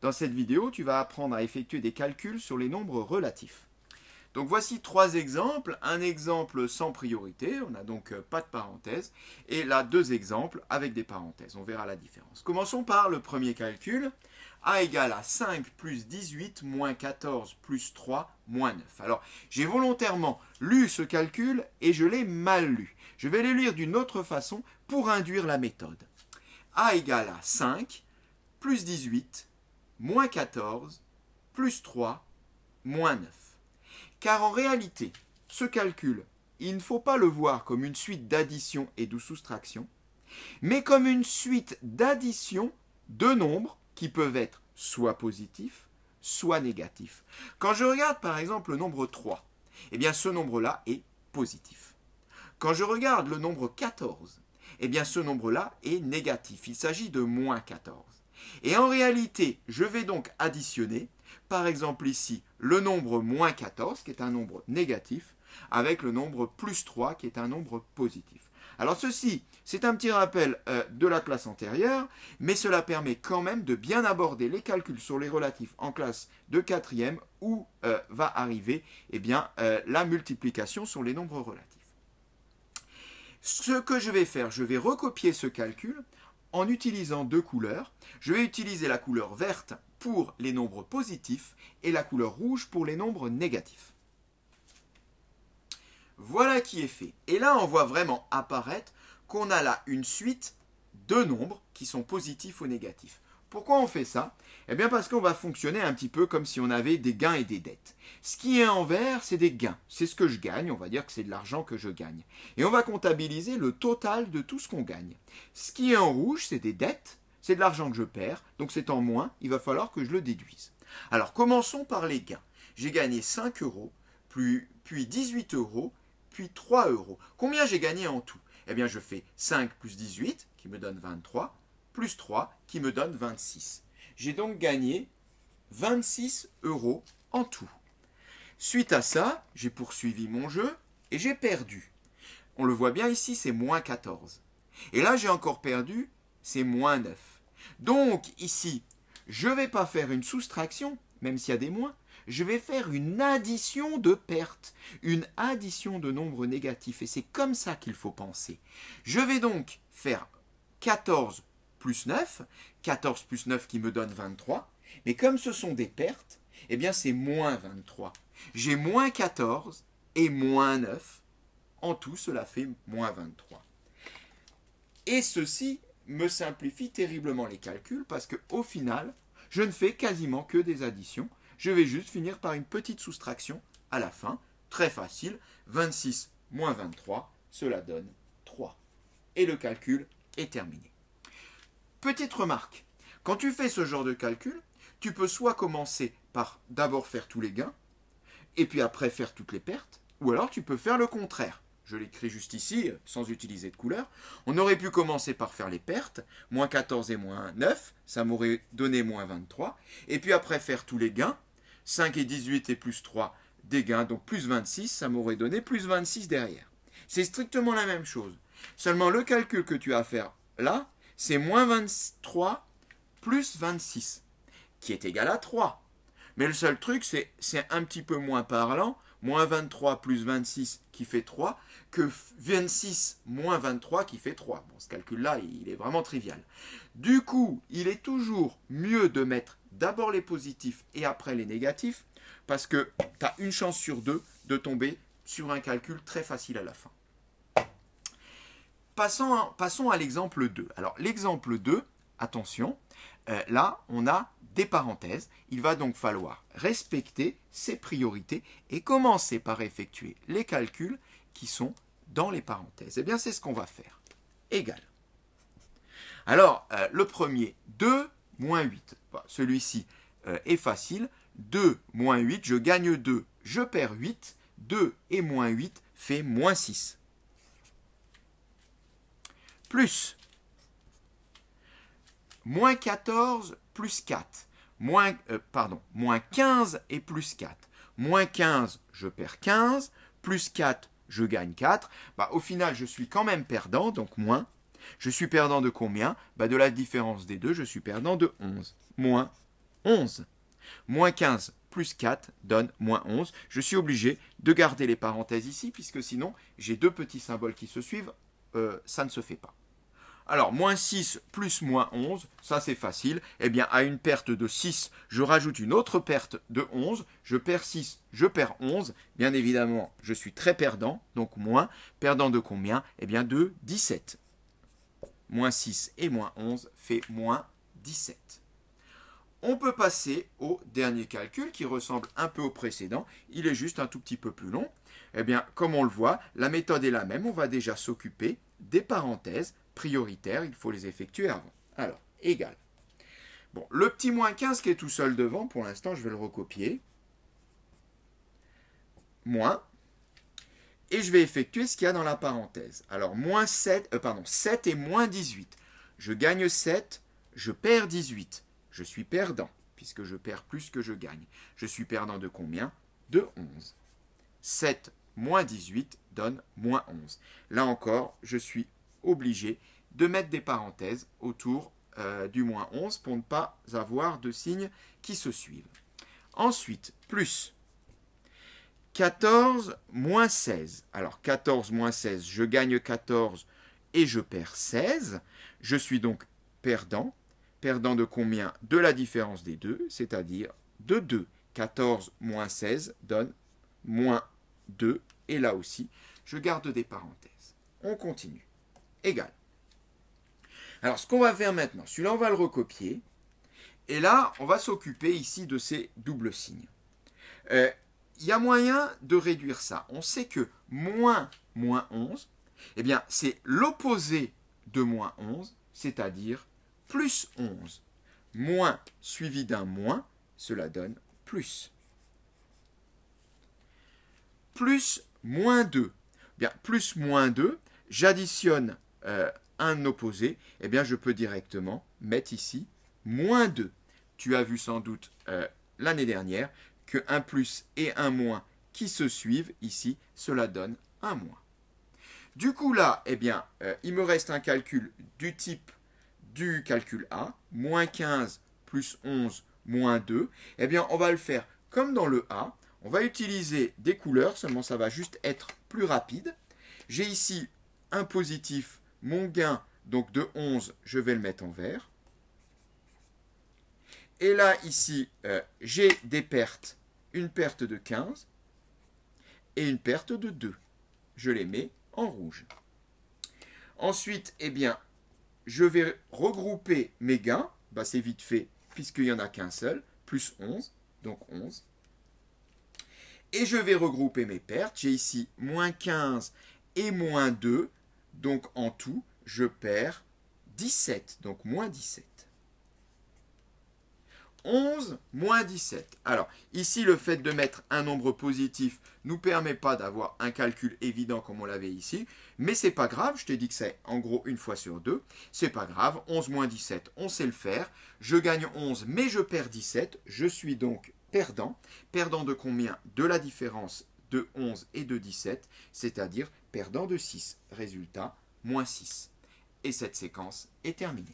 Dans cette vidéo, tu vas apprendre à effectuer des calculs sur les nombres relatifs. Donc voici 3 exemples. Un exemple sans priorité, on n'a donc pas de parenthèse. Et là, 2 exemples avec des parenthèses. On verra la différence. Commençons par le premier calcul. A égale à 5 plus 18 moins 14 plus 3 moins 9. Alors, j'ai volontairement lu ce calcul et je l'ai mal lu. Je vais le lire d'une autre façon pour induire la méthode. A égale à 5 plus 18 moins 14 plus 3 moins 9. Car en réalité, ce calcul, il ne faut pas le voir comme une suite d'addition et de soustraction, mais comme une suite d'addition de nombres qui peuvent être soit positifs, soit négatifs. Quand je regarde par exemple le nombre 3, eh bien ce nombre-là est positif. Quand je regarde le nombre 14, eh bien ce nombre-là est négatif. Il s'agit de moins 14. Et en réalité, je vais donc additionner, par exemple ici, le nombre moins 14, qui est un nombre négatif, avec le nombre plus 3, qui est un nombre positif. Alors ceci, c'est un petit rappel de la classe antérieure, mais cela permet quand même de bien aborder les calculs sur les relatifs en classe de 4e, où va arriver la multiplication sur les nombres relatifs. Ce que je vais faire, je vais recopier ce calcul en utilisant 2 couleurs. Je vais utiliser la couleur verte pour les nombres positifs et la couleur rouge pour les nombres négatifs. Voilà qui est fait. Et là, on voit vraiment apparaître qu'on a là une suite de nombres qui sont positifs ou négatifs. Pourquoi on fait ça? Eh bien parce qu'on va fonctionner un petit peu comme si on avait des gains et des dettes. Ce qui est en vert, c'est des gains. C'est ce que je gagne, on va dire que c'est de l'argent que je gagne. Et on va comptabiliser le total de tout ce qu'on gagne. Ce qui est en rouge, c'est des dettes, c'est de l'argent que je perds, donc c'est en moins, il va falloir que je le déduise. Alors commençons par les gains. J'ai gagné 5 euros, puis 18 euros, puis 3 euros. Combien j'ai gagné en tout? Eh bien je fais 5 plus 18, qui me donne 23, plus 3, qui me donne 26. J'ai donc gagné 26 euros en tout. Suite à ça, j'ai poursuivi mon jeu et j'ai perdu. On le voit bien ici, c'est moins 14. Et là, j'ai encore perdu, c'est moins 9. Donc ici, je ne vais pas faire une soustraction, même s'il y a des moins, je vais faire une addition de pertes, une addition de nombres négatifs. Et c'est comme ça qu'il faut penser. Je vais donc faire 14 plus 9, 14 plus 9 qui me donne 23, mais comme ce sont des pertes, eh bien c'est moins 23. J'ai moins 14 et moins 9, en tout cela fait moins 23. Et ceci me simplifie terriblement les calculs parce qu'au final, je ne fais quasiment que des additions, je vais juste finir par une petite soustraction à la fin, très facile, 26 moins 23, cela donne 3. Et le calcul est terminé. Petite remarque, quand tu fais ce genre de calcul, tu peux soit commencer par d'abord faire tous les gains, et puis après faire toutes les pertes, ou alors tu peux faire le contraire. Je l'écris juste ici, sans utiliser de couleur. On aurait pu commencer par faire les pertes, moins 14 et moins 9, ça m'aurait donné moins 23, et puis après faire tous les gains, 5 et 18 et plus 3, des gains, donc plus 26, ça m'aurait donné plus 26 derrière. C'est strictement la même chose. Seulement le calcul que tu as à faire là, c'est moins 23 plus 26, qui est égal à 3. Mais le seul truc, c'est un petit peu moins parlant, moins 23 plus 26 qui fait 3, que 26 moins 23 qui fait 3. Bon, ce calcul-là, il est vraiment trivial. Du coup, il est toujours mieux de mettre d'abord les positifs et après les négatifs, parce que tu as une chance sur 2 de tomber sur un calcul très facile à la fin. Passons à l'exemple 2. Alors, l'exemple 2, attention, là, on a des parenthèses. Il va donc falloir respecter ces priorités et commencer par effectuer les calculs qui sont dans les parenthèses. Eh bien, c'est ce qu'on va faire. Égal. Alors, le premier, 2 moins 8. Bon, celui-ci est facile. 2 moins 8, je gagne 2, je perds 8. 2 et moins 8 fait moins 6. Plus moins 14 plus 4, moins 15 et plus 4. Moins 15, je perds 15, plus 4, je gagne 4. Au final, je suis quand même perdant, donc moins. Je suis perdant de combien? De la différence des deux, je suis perdant de 11. Moins 11. Moins 15 plus 4 donne moins 11. Je suis obligé de garder les parenthèses ici, puisque sinon, j'ai deux petits symboles qui se suivent. Ça ne se fait pas. Alors, moins 6 plus moins 11, ça c'est facile. Eh bien, à une perte de 6, je rajoute une autre perte de 11. Je perds 6, je perds 11. Bien évidemment, je suis très perdant, donc moins. Perdant de combien? Eh bien, de 17. Moins 6 et moins 11 fait moins 17. On peut passer au dernier calcul qui ressemble un peu au précédent. Il est juste un tout petit peu plus long. Eh bien, comme on le voit, la méthode est la même. On va déjà s'occuper des parenthèses prioritaires. Il faut les effectuer avant. Alors, égal. Bon, le petit moins 15 qui est tout seul devant, pour l'instant, je vais le recopier. Moins. Et je vais effectuer ce qu'il y a dans la parenthèse. Alors, 7 et moins 18. Je gagne 7, je perds 18. Je suis perdant, puisque je perds plus que je gagne. Je suis perdant de combien? De 11. 7 moins 18 donne moins 11. Là encore, je suis obligé de mettre des parenthèses autour du moins 11 pour ne pas avoir de signes qui se suivent. Ensuite, plus 14 moins 16. Alors, 14 moins 16, je gagne 14 et je perds 16. Je suis donc perdant. Perdant de combien? De la différence des deux, c'est-à-dire de 2. 14 moins 16 donne moins 2. Et là aussi, je garde des parenthèses. On continue. Égal. Alors, ce qu'on va faire maintenant, celui-là, on va le recopier. Et là, on va s'occuper ici de ces doubles signes. Il y a moyen de réduire ça. On sait que moins 11, eh bien, c'est l'opposé de moins 11, c'est-à-dire plus 11. Moins suivi d'un moins, cela donne plus. Plus moins 2. Bien, plus moins 2, j'additionne un opposé, eh bien je peux directement mettre ici moins 2. Tu as vu sans doute l'année dernière que un plus et un moins qui se suivent ici, cela donne un moins. Du coup là, eh bien, il me reste un calcul du type du calcul A, moins 15 plus 11 moins 2, eh bien on va le faire comme dans le A. On va utiliser des couleurs, seulement ça va juste être plus rapide. J'ai ici un positif, mon gain donc de 11, je vais le mettre en vert. Et là, ici, j'ai des pertes, une perte de 15 et une perte de 2. Je les mets en rouge. Ensuite, eh bien, je vais regrouper mes gains. Bah, c'est vite fait, puisqu'il n'y en a qu'un seul. Plus 11, donc 11. Et je vais regrouper mes pertes. J'ai ici moins 15 et moins 2. Donc en tout, je perds 17. Donc moins 17. 11 moins 17. Alors, ici, le fait de mettre un nombre positif ne nous permet pas d'avoir un calcul évident comme on l'avait ici. Mais c'est pas grave, je t'ai dit que c'est en gros une fois sur deux. C'est pas grave, 11 moins 17, on sait le faire. Je gagne 11, mais je perds 17. Je suis donc perdant. Perdant de combien? De la différence de 11 et de 17, c'est-à-dire perdant de 6. Résultat, moins 6. Et cette séquence est terminée.